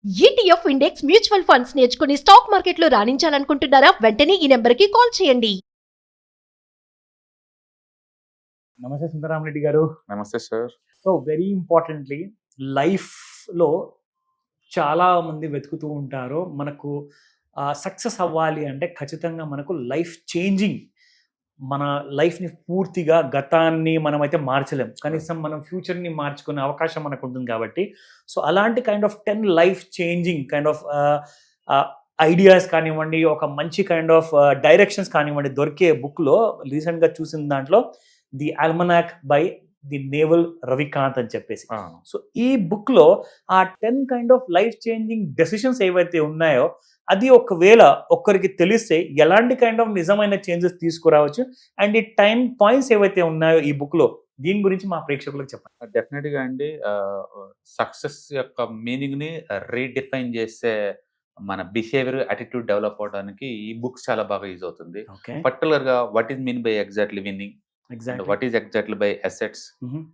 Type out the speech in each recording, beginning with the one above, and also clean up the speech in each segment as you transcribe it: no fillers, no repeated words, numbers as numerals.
ETF index mutual funds నేర్చుకుని stock మార్కెట్లో రాణించాలనుకుంటున్నారా? వెంటనే ఈ నెంబర్కి కాల్ చేయండి. నమస్తే సుందరరామరెడ్డి గారు. నమస్తే సార్. సో వెరీ ఇంపార్టెంట్లీ లైఫ్లో చాలా మంది వెతుకుతూ ఉంటారు. మనకు సక్సెస్ అవ్వాలి అంటే ఖచ్చితంగా మనకు లైఫ్ చేంజింగ్, మన లైఫ్ని పూర్తిగా గతాన్ని మనమైతే మార్చలేం, కనీసం మనం ఫ్యూచర్ని మార్చుకునే అవకాశం మనకు ఉంటుంది. కాబట్టి సో అలాంటి kind of 10 life changing kind of ideas కానివ్వండి, ఒక మంచి కైండ్ ఆఫ్ డైరెక్షన్స్ కానివ్వండి దొరికే బుక్లో రీసెంట్గా చూసిన దాంట్లో the almanack by the Naval Ravikant అని చెప్పేసి. సో ఈ బుక్ లో ఆ 10 kind of life changing decisions ఏవైతే ఉన్నాయో అది ఒకవేళ ఒక్కరికి తెలిస్తే ఎలాంటి కైండ్ ఆఫ్ నిజమైన చేంజెస్ తీసుకురావచ్చు, అండ్ ఈ 10 పాయింట్స్ ఏవైతే ఉన్నాయో ఈ బుక్ లో దీని గురించి మా ప్రేక్షకులకు చెప్పండి. డెఫినెట్ గా అండి, సక్సెస్ యొక్క మీనింగ్ ని రీడిఫైన్ చేసే మన బిహేవియర్ యాటిట్యూడ్ డెవలప్ అవడానికి ఈ బుక్స్ చాలా బాగా యూజ్ అవుతుంది. పర్టికులర్ గా what is mean by exactly winnowing, what is exactly by assets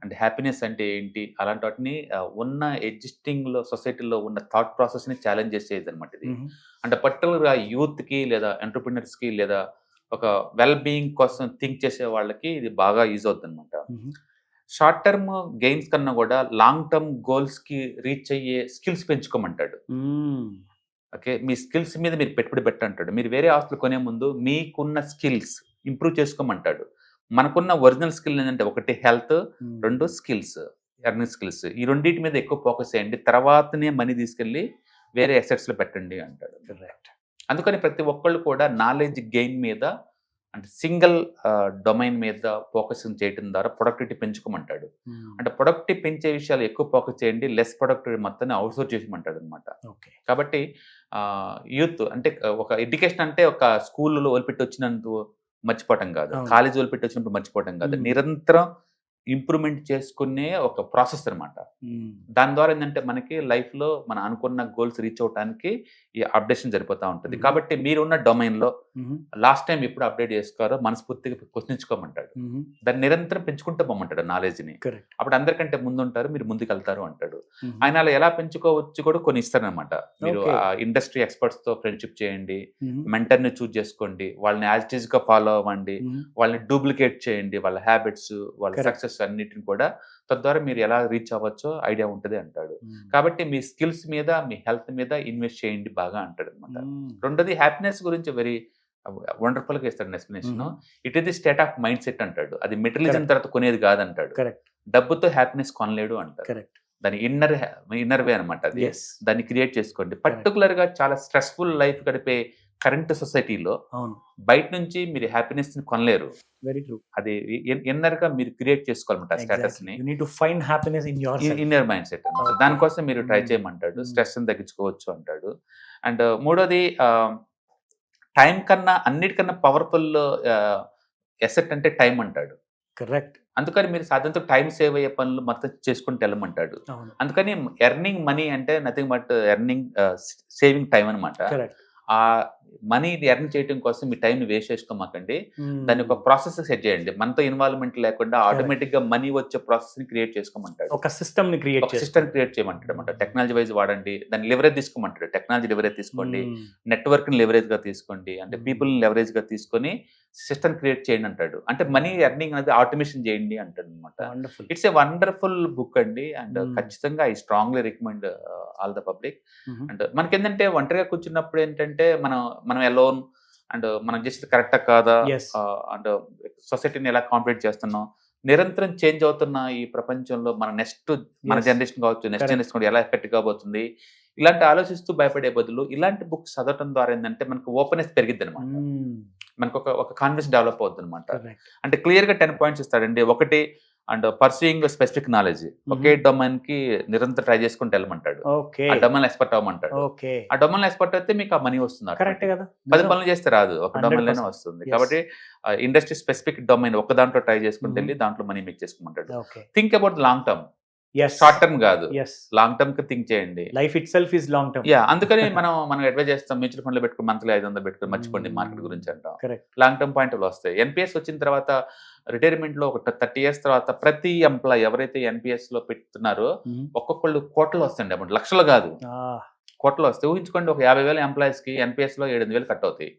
and happiness అంటే ఏంటి, అలాంటి వాటిని ఉన్న ఎగ్జిస్టింగ్ లో సొసైటీలో ఉన్న థాట్ ప్రాసెస్ ని ఛాలెంజ్ చేసేది అనమాట ఇది. అంటే పర్టికులర్ గా యూత్ కి లేదా ఎంటర్ప్రినర్స్ కి లేదా ఒక వెల్ బీయింగ్ కోసం థింక్ చేసే వాళ్ళకి ఇది బాగా యూజ్ అవుతుంది అనమాట. షార్ట్ టర్మ్ గెయిన్స్ కన్నా కూడా లాంగ్ టర్మ్ గోల్స్ కి రీచ్ అయ్యే స్కిల్స్ పెంచుకోమంటాడు. ఓకే, మీ స్కిల్స్ మీద మీరు పెట్టుబడి పెట్టంటాడు. మీరు వేరే ఆస్తులు కొనే ముందు మీకున్న స్కిల్స్ ఇంప్రూవ్ చేసుకోమంటాడు. మనకున్న ఒరిజినల్ స్కిల్ ఏంటంటే ఒకటి హెల్త్, రెండు స్కిల్స్, ఎర్నింగ్ స్కిల్స్. ఈ రెండింటి మీద ఎక్కువ ఫోకస్ చేయండి, తర్వాతనే మనీ తీసుకెళ్ళి వేరే అసెట్స్ లో పెట్టండి అంటాడు. అందుకని ప్రతి ఒక్కళ్ళు కూడా నాలెడ్జ్ గెయిన్ మీద అంటే సింగిల్ డొమైన్ మీద ఫోకసింగ్ చేయడం ద్వారా ప్రొడక్టివిటీ పెంచుకోమంటాడు. అంటే ప్రొడక్టివిటీ పెంచే విషయాలు ఎక్కువ ఫోకస్ చేయండి, లెస్ ప్రొడక్టివిటీ మొత్తాన్ని అవుట్సోర్స్ చేసేయమంటాడు అనమాట. కాబట్టి యూత్ అంటే ఒక ఎడ్యుకేషన్ అంటే ఒక స్కూల్లో వదిలిపెట్టి వచ్చినందుకు మర్చిపోవటం కాదు, కాలేజ్ వదిలిపెట్టి వచ్చినప్పుడు మర్చిపోవటం కాదు, నిరంతరం ఇంప్రూవ్మెంట్ చేసుకునే ఒక ప్రాసెస్ అనమాట. దాని ద్వారా ఏంటంటే మనకి లైఫ్ లో మనం అనుకున్న గోల్స్ రీచ్ అవడానికి ఈ అప్డేషన్ సరిపోతా ఉంటుంది. కాబట్టి మీరున్న డొమైన్ లో లాస్ట్ టైం ఎప్పుడు అప్డేట్ చేసుకోరో మనస్ఫూర్తిగా క్వశ్చనించుకోమంటాడు. దాన్ని నిరంతరం పెంచుకుంటూ పోమంటాడు నాలెడ్జ్ ని. అప్పుడు అందరికంటే ముందు ఉంటారు, మీరు ముందుకు వెళ్తారు అంటాడు. ఆయన అలా ఎలా పెంచుకోవచ్చు కూడా కొన్ని ఇస్తారనమాట. మీరు ఇండస్ట్రీ ఎక్స్పర్ట్స్ తో ఫ్రెండ్షిప్ చేయండి, మెంటర్ ని చూస్ చేసుకోండి, వాళ్ళని యాజ్ ఇట్ ఈజ్ గా ఫాలో అవ్వండి, వాళ్ళని డూప్లికేట్ చేయండి, వాళ్ళ హ్యాబిట్స్, వాళ్ళ సక్సెస్ అన్నిటిని కూడా. తద్వారా మీరు ఎలా రీచ్ అవ్వచ్చో ఐడియా ఉంటుంది అంటాడు. కాబట్టి మీ స్కిల్స్ మీద, మీ హెల్త్ మీద ఇన్వెస్ట్ చేయండి బాగా అంటాడు అనమాట. రెండోది హ్యాపీనెస్ గురించి వెరీ వండర్ఫుల్ గా ఇస్తాడు explanation. It is the state of mind set అంటాడు. అది మెటీరియలిజం తర్వాత కొనేది కాదంటాడు. డబ్బుతో హ్యాపీనెస్ కొనలేడు అంటాడు. దాని ఇన్నర్ వే అనమాట. అది దాన్ని క్రియేట్ చేసుకోండి. పర్టికులర్ గా చాలా స్ట్రెస్ఫుల్ లైఫ్ గడిపే కరెంట్ సొసైటీలో బయట నుంచి మీరు హ్యాపీనెస్ ని కొనలేరు. అది ఇన్నర్ గా మీరు క్రియేట్ చేసుకోవాలన్నమాట స్టేటస్ ని. ఇన్నర్ మైండ్ సెట్ అన్నమాట. దానికోసం మీరు ట్రై చేయమంటాడు. స్ట్రెస్ ని తగ్గించుకోవచ్చు అంటాడు. అండ్ మూడోది టైం కన్నా అన్నిటికన్నా పవర్ఫుల్ ఎసెట్ అంటే టైం అంటాడు. కరెక్ట్. అందుకని మీరు సాధ్యంతో టైం సేవ్ అయ్యే పనులు మొత్తం చేసుకుంటూ వెళ్ళమంటాడు. అందుకని ఎర్నింగ్ మనీ అంటే nothing but earning saving time అనమాట. ఆ మనీ ఎర్న్ చేయడం కోసం మీ టైం ని వేస్ట్ చేసుకోమాకండి. దాన్ని ఒక ప్రాసెస్ సెట్ చేయండి. మనతో ఇన్వాల్వ్మెంట్ లేకుండా ఆటోమేటిక్ గా మనీ వచ్చే ప్రాసెస్ ని క్రియేట్ చేసుకోమంటాడు. ఒక సిస్టమ్ ని క్రియేట్ చేయమంటాడు అనమాట. టెక్నాలజీ వైజ్ వాడండి, దాన్ని లెవరేజ్ తీసుకోమంటాడు. టెక్నాలజీ లెవరేజ్ తీసుకోండి, నెట్వర్క్ ని లెవరేజ్ గా తీసుకోండి, అంటే పీపుల్ ని లెవరేజ్ గా తీసుకొని సిస్టమ్ క్రియేట్ చేయండి అంటాడు. అంటే మనీ ఎర్నింగ్ అనేది ఆటోమేషన్ చేయండి అంటాడు అనమాట. ఇట్స్ ఏ వండర్ఫుల్ బుక్ అండి. అండ్ ఖచ్చితంగా I strongly recommend all the public. And మనకేంటంటే ఒంటరిగా కూర్చున్నప్పుడు ఏంటంటే మనం ఎలోన్ అండ్ మనం చేసేది కరెక్టా కాదా, అండ్ సొసైటీని ఎలా కాంపిటేట్ చేస్తున్నాం, నిరంతరం చేంజ్ అవుతున్న ఈ ప్రపంచంలో మన జనరేషన్ కావచ్చు, నెక్స్ట్ జనరేషన్ కూడా ఎలా ఎఫెక్ట్ కాబోతుంది, ఇలాంటి ఆలోచిస్తూ భయపడే బదులు ఇలాంటి బుక్స్ చదవటం ద్వారా ఏంటంటే మనకు ఓపెనెస్ పెరిగిద్ది అనమాట. మనకు ఒక కాన్ఫిడెన్స్ డెవలప్ అవుతుంది అనమాట. అంటే క్లియర్ గా 10 పాయింట్స్ ఇస్తాడండి. ఒకటి and pursuing specific knowledge, okay domain కి నిరంతరం ట్రై చేసుకుంటూ వెళ్ళమంటాడు. ఆ డొమైన్ ఎక్స్పర్ట్ అవ్వమంటాడు. ఆ డొమైన్ ఎక్స్పర్ట్ అయితే మీకు ఆ మనీ వస్తుంది. 10 పనులు చేస్తే రాదు, ఒక డొమైన్ లోనే వస్తుంది. కాబట్టి ఇండస్ట్రీ స్పెసిఫిక్ డొమైన్ ఒక దాంట్లో ట్రై చేసుకుంటూ వెళ్ళి దాంట్లో మనీ మేక్ చేసుకోమంటాడు. Think about long term, short term కాదు, లాంగ్ టర్మ్ కి థింక్ చేయండి. Life itself is long term. అందుకని మనం అడ్వైజ్ చేస్తాం, మ్యూచువల్ ఫండ్ లో పెట్టుకుని మంత్లీ 500 పెట్టుకుని మర్చిపోండి మార్కెట్ గురించి అంటాం. లాంగ్ టర్మ్ పాయింట్ వస్తాయి. ఎన్పిఎస్ వచ్చిన తర్వాత రిటైర్మెంట్ లో ఒక 30 years తర్వాత ప్రతి ఎంప్లాయ్ ఎవరైతే ఎన్పిఎస్ లో పెడుతున్నారో ఒక్కొక్కళ్ళు కోట్లు వస్తాయండి అమౌంట్, లక్షలు కాదు, కోట్లు వస్తాయి. ఊహించుకోండి ఒక 50,000 ఎంప్లాయీస్‌కి ఎన్‌పీఎస్‌లో 8,000 కట్ అవుతాయి.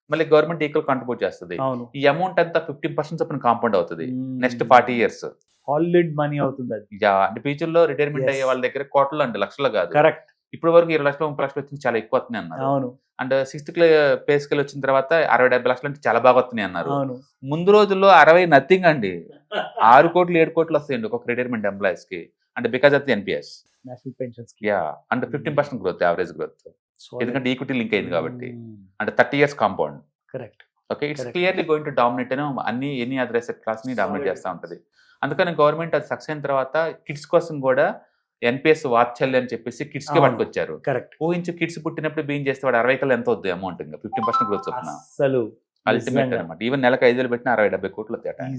మళ్ళీ గవర్నమెంట్ ఈక్వల్ కాంట్రిబ్యూట్ చేస్తది. అవును. ఈ అమౌంట్ అంతా 15% చొప్పున కాంపౌండ్ అవుతది. Next 40 years. సాలిడ్ మనీ అవుతుంది అది. అంటే ఫ్యూచర్‌లో రిటైర్మెంట్ అయ్యే వాళ్ళ దగ్గర కోట్లు అండి, లక్షలు కాదు. కరెక్ట్. ఇప్పటి వరకు 20 లక్షలు 30 లక్షలు వచ్చింది చాలా ఎక్కువ వస్తున్నాయి అన్నారు. అవును. అండ్ 6th పే స్కేల్ వచ్చిన తర్వాత 60-70 లక్షలు అంటే చాలా బాగా వస్తున్నాయి అన్నారు. అవును. ముందు రోజుల్లో 60 నథింగ్ అండి. 6 కోట్లు 7 కోట్లు వస్తాయండి ఒక్కొక్క రిటైర్మెంట్ ఎంప్లాయీస్ కి. అంటే because of the NPS. National pension అంటే 15% గ్రోత్, యావరేజ్ గ్రోత్. ఎందుకంటే ఈక్విటీ లింక్ అయింది కాబట్టి. అంటే 30 years compound. Correct. Okay, it's clearly going to dominate అని ఎనీ అదర్ అసెట్ క్లాస్ ని డామినేట్ చేస్తూ ఉంటది. అందుకని గవర్నమెంట్ అది సక్సెస్ అయిన తర్వాత కిడ్స్ కోసం కూడా ఎన్‌పీఎస్ వాత్సల్యం అని చెప్పేసి కిడ్స్ కి పట్టుకొచ్చారు. కరెక్ట్. ఊహించు కిడ్స్ పుట్టినప్పుడు బీయింగ్ చేస్తే వాడు 60 కల్లా ఎంత అవుతుంది అమౌంట్, ఇంకా 15% గ్రోత్ చొప్పున. అసలు అల్టిమేట్ అనమాట. ఈవెన్ నెలకు 5,000 పెట్టినా 60-70 కోట్లు వస్తాయి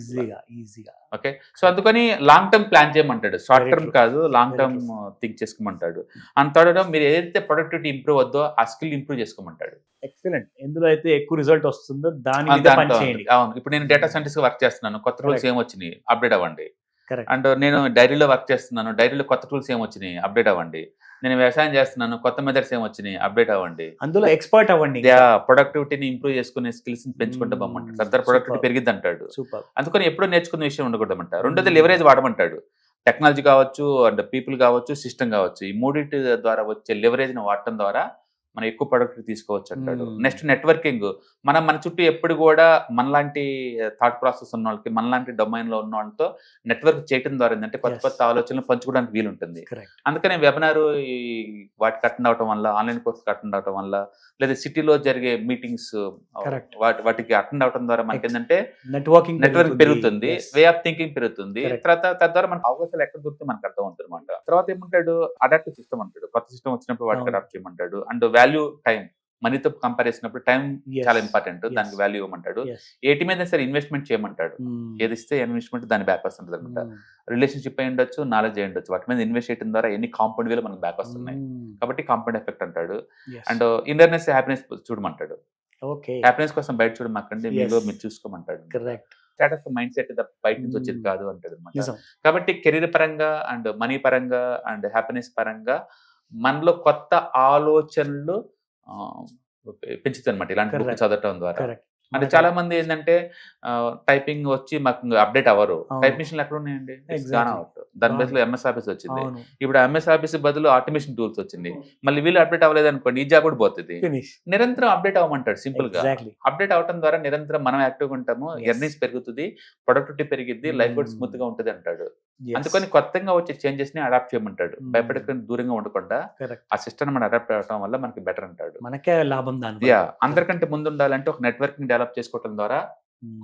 ఈజీగా. ఓకే, సో అందుకని లాంగ్ టర్మ్ ప్లాన్ చేయమంటాడు, షార్ట్ టర్మ్ కాదు, లాంగ్ టర్మ్ థింక్ చేసుకోమంటాడు. అండ్ థర్డ్ మీరు ఏదైతే ప్రొడక్టివిటీ ఇంప్రూవ్ వద్దో ఆ స్కిల్ ఇంప్రూవ్ చేసుకోమంటాడు. ఎక్సలెంట్. ఎందులో అయితే ఎక్కువ రిజల్ట్ వస్తుందో దాని మీద పని చేయండి. అవును, ఇప్పుడు నేను డేటా సైంటిస్ట్ వర్క్ చేస్తున్నాను, కొత్త రూల్స్ ఏం వచ్చినాయి అప్డేట్ అవ్వండి. Correct. అండ్ నేను డైరీలో వర్క్ చేస్తున్నాను, డైరీలో కొత్త టూల్స్ ఏం వచ్చినాయి అప్డేట్ అవ్వండి. నేను వ్యవసాయం చేస్తున్నాను, కొత్త మెథడ్స్ ఏం వచ్చినాయి అప్డేట్ అవ్వండి. అందులో ఎక్స్పర్ట్ అవ్వండి. ప్రొడక్టివిటీని ఇంప్రూవ్ చేసుకునే స్కిల్స్ పెంచుకుంటే బొమ్మంటాడు. తద్వారా ప్రొడక్టివిటీ పెరిగిద్ది అంటాడు. సూపర్. అందుకని ఎప్పుడూ నేర్చుకునే విషయం ఉండకూడదంట. రెండోది లెవరేజ్ వాడమంటాడు. టెక్నాలజీ కావచ్చు, అండ్ పీపుల్ కావచ్చు, సిస్టమ్ కావచ్చు, ఈ మూడింటి ద్వారా వచ్చే లెవరేజ్ని వాడటం ద్వారా మనం ఎక్కువ ప్రొడక్ట్ తీసుకోవచ్చు అంటాడు. Next networking. మన చుట్టూ ఎప్పుడు కూడా మనలాంటి థాట్ ప్రాసెస్ ఉన్న వాళ్ళకి, మనలాంటి డొమైన్ లో ఉన్న వాళ్ళతో నెట్వర్క్ చేయడం ద్వారా ఏంటంటే కొత్త కొత్త ఆలోచనలు పంచుకోవడానికి వీలుంటుంది. అందుకని వెబినార్ వాటికి అటెండ్ అవడం వల్ల, ఆన్లైన్ కోర్స్ అటెండ్ అవడం వల్ల, లేదా సిటీలో జరిగే మీటింగ్స్ వాటికి అటెండ్ అవడం ద్వారా మనకి ఏంటంటే నెట్వర్క్ పెరుగుతుంది, వే ఆఫ్ థింకింగ్ పెరుగుతుంది. తర్వాత తద్వారా మనకు అవకాశాలు ఎక్కడ దొరికితే మనకు అర్థం అవుతుంది అనమాట. తర్వాత ఏమంటాడు, అడాప్టివ్ సిస్టమ్ అంటాడు. కొత్త సిస్టమ్ వచ్చినప్పుడు వాటికి అడాప్ట్ చేయమంటాడు. అండ్ వాల్యూ టైం, మనీతో కంపేర్ చేసినప్పుడు టైం చాలా ఇంపార్టెంట్, దానికి వాల్యూ ఇవ్వమంటాడు. ఏటి మీద సరే ఇన్వెస్ట్మెంట్ చేయమంటాడు. ఏది ఇస్తే ఇన్వెస్ట్మెంట్ దాని బ్యాక్ వస్తుంటుంది అనమాట. రిలేషన్షిప్ అయి ఉండొచ్చు, నాలెడ్జ్ అయి ఉండొచ్చు, వాటి మీద ఇన్వెస్ట్ చేయడం ద్వారా ఎన్ని కాంపౌండ్ వేలు మనకు బ్యాక్ వస్తున్నాయి కాబట్టి కాంపౌండ్ ఎఫెక్ట్ అంటాడు. అండ్ ఇన్నర్నెస్, హ్యాపీనెస్ చూడమంటాడు. హ్యాపీనెస్ కోసం బయట చూడమాకండి, మీలో మీరు చూసుకోమంటాడు. స్టేటస్ మైండ్ సెట్ బయట నుంచి వచ్చేది కాదు అంటాడు అనమాట. కాబట్టి కెరీర్ పరంగా అండ్ మనీ పరంగా అండ్ హ్యాపీనెస్ పరంగా మనలో కొత్త ఆలోచనలు పెంచుతుంది అనమాట ఇలాంటి బుక్ చదవటం ద్వారా. అంటే చాలా మంది ఏంటంటే టైపింగ్ వచ్చి మాకు అప్డేట్ అవ్వరు. టైప్ మిషన్లు ఎక్కడ ఉన్నాయండి, దాని బదులు ఎంఎస్ ఆఫీస్ వచ్చింది. ఇప్పుడు ఎంఎస్ ఆఫీస్ బదులు ఆటోమేషన్ టూల్స్ వచ్చింది. మళ్ళీ వీళ్ళు అప్డేట్ అవ్వలేదు అనుకోండి, ఈ జాబ్ కూడా పోతుంది. నిరంతరం అప్డేట్ అవ్వమంటాడు. సింపుల్ గా అప్డేట్ అవడం ద్వారా నిరంతరం మనం యాక్టివ్ గా ఉంటాము, ఎర్నింగ్స్ పెరుగుతుంది, ప్రొడక్టివిటీ పెరిగిద్ది, లైఫ్ కూడా స్మూత్ గా ఉంటుంది అంటాడు. అందుకని కొత్తగా వచ్చే చేంజెస్ ని అడాప్ట్ చేయమంటాడు. భయపడకుండా దూరంగా ఉండకుండా ఆ సిస్టమ్ మనం అడాప్ట్ అవ్వడం వల్ల మనకి బెటర్ అంటాడు. మనకే లాభం. అందరికంటే ముందు ఉండాలంటే ఒక నెట్వర్క్ ని డెవలప్ చేసుకోవడం ద్వారా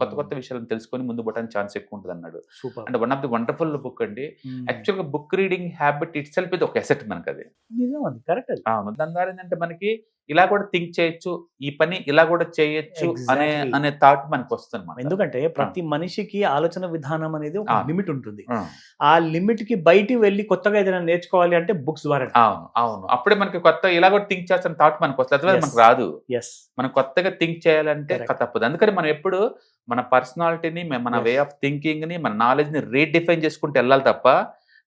కొత్త కొత్త విషయాలను తెలుసుకొని ముందు పోవడానికి ఛాన్స్ ఎక్కువ ఉంటుంది అన్నాడు. అంటే one of the wonderful book అండి. యాక్చువల్ గా book reading habit it self ఇది ఒక అసెట్ మనకి. అది దాని ద్వారా ఏంటంటే మనకి ఇలా కూడా థింక్ చేయొచ్చు, ఈ పని ఇలా కూడా చేయొచ్చు అనే థాట్ మనకు వస్తుంది. ఎందుకంటే ప్రతి మనిషికి ఆలోచన విధానం అనేది ఒక లిమిట్ ఉంటుంది. ఆ లిమిట్ కి బయటికి వెళ్ళి కొత్తగా ఏదైనా నేర్చుకోవాలి అంటే బుక్స్ ద్వారా. అవును, అప్పుడే మనకి కొత్త ఇలా కూడా థింక్ చేస్తున్న థాట్ మనకు వస్తుంది. అదే మనకు రాదు. మనం కొత్తగా థింక్ చేయాలంటే తప్పదు. అందుకని మనం ఎప్పుడు మన పర్సనాలిటీని, మన వే ఆఫ్ థింకింగ్ ని, మన నాలెడ్జ్ ని రీడిఫైన్ చేసుకుంటూ వెళ్ళాలి తప్ప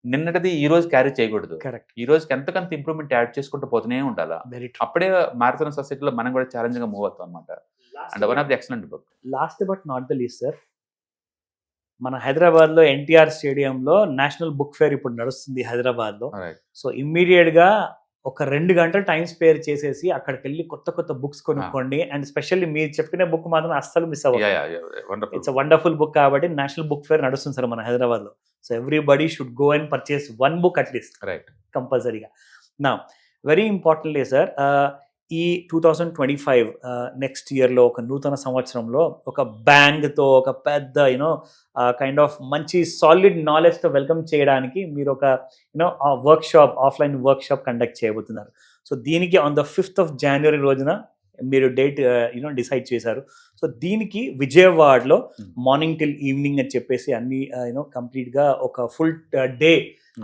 నిన్నటిది ఈ రోజు క్యారీ చేయకూడదు. ఈ రోజుకి ఎంతకంత ఇంప్రూవ్మెంట్ యాడ్ చేసుకుంటూ పోతూనే ఉండాలి. అప్పుడే మారుతున్న సొసైటీలో మనం కూడా ఛాలెంజ్ గా మూవ్ అవుతాం అనమాట. And one of the excellent book. Last but not the least sir, మన హైదరాబాద్ లో ఎన్టీఆర్ స్టేడియంలో నేషనల్ బుక్ ఫేర్ ఇప్పుడు నడుస్తుంది హైదరాబాద్ లో. సో ఇమ్మీడియట్ గా ఒక 2 గంటలు టైం స్పేర్ చేసేసి అక్కడికి వెళ్ళి కొత్త కొత్త బుక్స్ కొనుక్కోండి. అండ్ స్పెషల్లీ మీరు చెప్పిన బుక్ మాత్రం అస్సలు మిస్ అవ్వదు. ఇట్స్ వండర్ఫుల్ బుక్ కాబట్టి నేషనల్ బుక్ ఫేర్ నడుస్తుంది సార్ మన హైదరాబాద్ లో. So everybody should go and purchase 1 book at least, కంపల్సరీగా. నా వెరీ ఇంపార్టెంట్లీ సార్, ఈ 2025 నెక్స్ట్ ఇయర్లో ఒక నూతన సంవత్సరంలో ఒక బ్యాంగ్తో, ఒక పెద్ద కైండ్ ఆఫ్ మంచి సాలిడ్ నాలెడ్జ్తో వెల్కమ్ చేయడానికి మీరు ఒక వర్క్షాప్, ఆఫ్లైన్ వర్క్షాప్ కండక్ట్ చేయబోతున్నారు. సో దీనికి on the 5th of January రోజున మీరు డేట్ డిసైడ్ చేశారు. సో దీనికి విజయవాడలో మార్నింగ్ టిల్ ఈవినింగ్ అని చెప్పేసి అన్ని కంప్లీట్గా ఒక ఫుల్ డే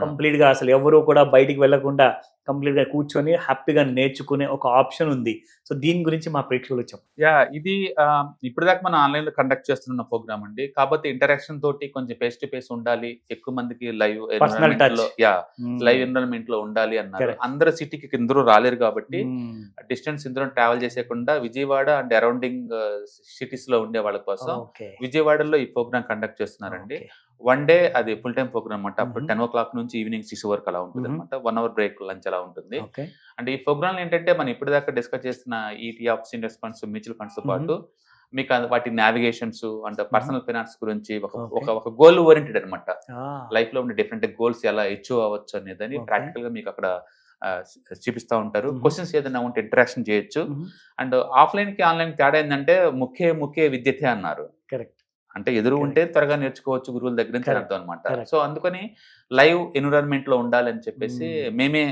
కంప్లీట్గా అసలు ఎవరు కూడా బయటికి వెళ్లకుండా కంప్లీట్ గా కూర్చొని హ్యాపీగా నేర్చుకునే ఒక ఆప్షన్ ఉంది. సో దీని గురించి మా ప్రేక్షకులకు చెప్పండి. ఇది ఇప్పుడు దాకా మనం ఆన్లైన్ లో కండక్ట్ చేస్తున్న ప్రోగ్రామ్ అండి. కాకపోతే ఇంటరాక్షన్ తోటి కొంచెం ఫేస్ టు ఫేస్ ఉండాలి, ఎక్కువ మందికి live Personal touch. Live environment లో ఉండాలి అన్నారు. Correct. అందరూ సిటీకి ఇందరూ రాలేరు కాబట్టి డిస్టెన్స్ ఇందరూ ట్రావెల్ చేసేయకుండా విజయవాడ అండ్ అరౌండింగ్ సిటీస్ లో ఉండే వాళ్ళ కోసం ఓకే విజయవాడలో ఈ ప్రోగ్రామ్ కండక్ట్ చేస్తున్నారండి. వన్ డే అది ఫుల్ టైం ప్రోగ్రామ్ అనమాట. అప్పుడు 10 o'clock నుంచి ఈవినింగ్ 6 వరకు అలా ఉంటుంది అనమాట. 1 hour బ్రేక్ లంచ్ అలా ఉంటుంది. ఓకే అంటే ఈ ప్రోగ్రామ్ ఏంటంటే మనం ఇప్పటిదాకా డిస్కస్ చేసిన ETFs, index funds, mutual funds తో పాటు మీకు వాటి నావిగేషన్స్ అంటే పర్సనల్ ఫైనాన్స్ గురించి ఒక గోల్ ఓరియంటెడ్ అనమాట. లైఫ్ లో ఉండే డిఫరెంట్ గోల్స్ ఎలా అచీవ్ అవ్వచ్చు అనేదని ప్రాక్టికల్ గా మీకు అక్కడ చూపిస్తా ఉంటారు. క్వశ్చన్స్ ఏదైనా ఉంటే ఇంటరాక్షన్ చేయొచ్చు. అండ్ ఆఫ్లైన్ కి ఆన్లైన్ తేడా ఏంటంటే ముఖ్య విద్యతే అన్నారు. కరెక్ట్. అంటే ఎదురు ఉంటే త్వరగా నేర్చుకోవచ్చు గురువుల దగ్గర నుంచి అర్థం అనమాట. సో అందుకని లైవ్ ఎన్విరాన్మెంట్ లో ఉండాలని చెప్పేసి మేమే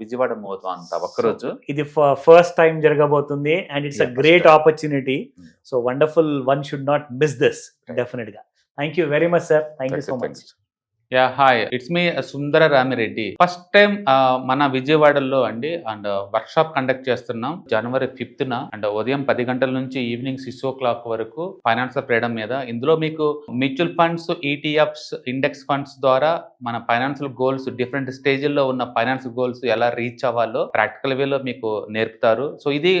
విజయవాడ మూవ్ అవుతాం అంత ఒక్కరోజు. ఇది ఫస్ట్ టైం జరగబోతుంది and it's a Yeah, great first time. Opportunity. So wonderful, one should not miss this. Definite గా. Thank you very much sir. Thank you so much. Hi, it's me Sundara Ramireddy. First time మన విజయవాడలో అండి and workshop conduct చేస్తున్నాం January 5th అండ్ ఉదయం 10 గంటల నుంచి evening 6 o'clock వరకు ఫైనాన్షియల్ ఫ్రీడమ్ మీద. ఇందులో మీకు mutual funds, ETFs, index funds ద్వారా మన ఫైనాన్షియల్ గోల్స్, డిఫరెంట్ స్టేజ్ల్లో ఉన్న ఫైనాన్షియల్ గోల్స్ ఎలా రీచ్ అవ్వాలో ప్రాక్టికల్ వేలో మీకు నేర్పుతారు. సో ఇది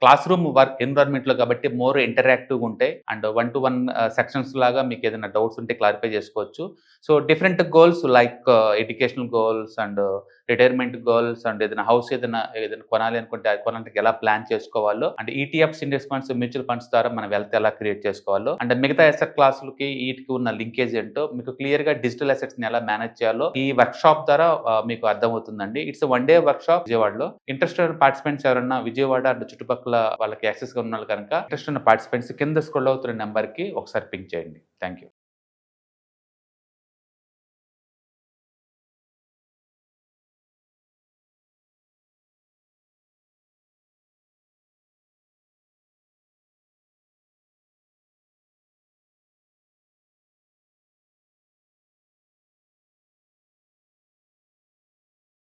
క్లాస్ రూమ్ వర్క్ ఎన్విరాన్మెంట్ లో కాబట్టి మోర్ ఇంటరాక్టివ్ ఉంటాయి అండ్ 1-to-1 సెక్షన్స్ లాగా మీకు ఏదైనా డౌట్స్ ఉంటే క్లారిఫై చేసుకోవచ్చు. So different goals like educational goals and retirement goals and ఏదైనా హౌస్ ఏదైనా కొనాలి అనుకుంటే అది కొనడానికి ఎలా ప్లాన్ చేసుకోవాలో and ETFs, index funds, mutual funds ద్వారా మన వెల్త్ ఎలా క్రియేట్ చేసుకోవాలో అండ్ మిగతా అసెట్ క్లాసులకి వీటికి ఉన్న లింకేజ్ ఏంటో మీకు క్లియర్ గా డిజిటల్ అసెట్స్ ని ఎలా మేనేజ్ చేయాలో ఈ వర్క్ షాప్ ద్వారా మీకు అర్థమవుతుందండి. ఇట్స్ 1 day వర్క్ షాప్ విజయవాడలో. ఇంట్రెస్టెడ్ పార్టిసిపెంట్స్ ఎవరన్నా విజయవాడ అండ్ చుట్టుపక్కల వాళ్ళకి యాక్సెస్ గా ఉన్న వాళ్ళు కనుక ఇంట్రెస్ట్ ఉన్న పార్టిసిపెంట్స్ కింద స్క్రోల్ అవుతున్న నెంబర్ కి ఒకసారి పింక్ చేయండి. Thank you.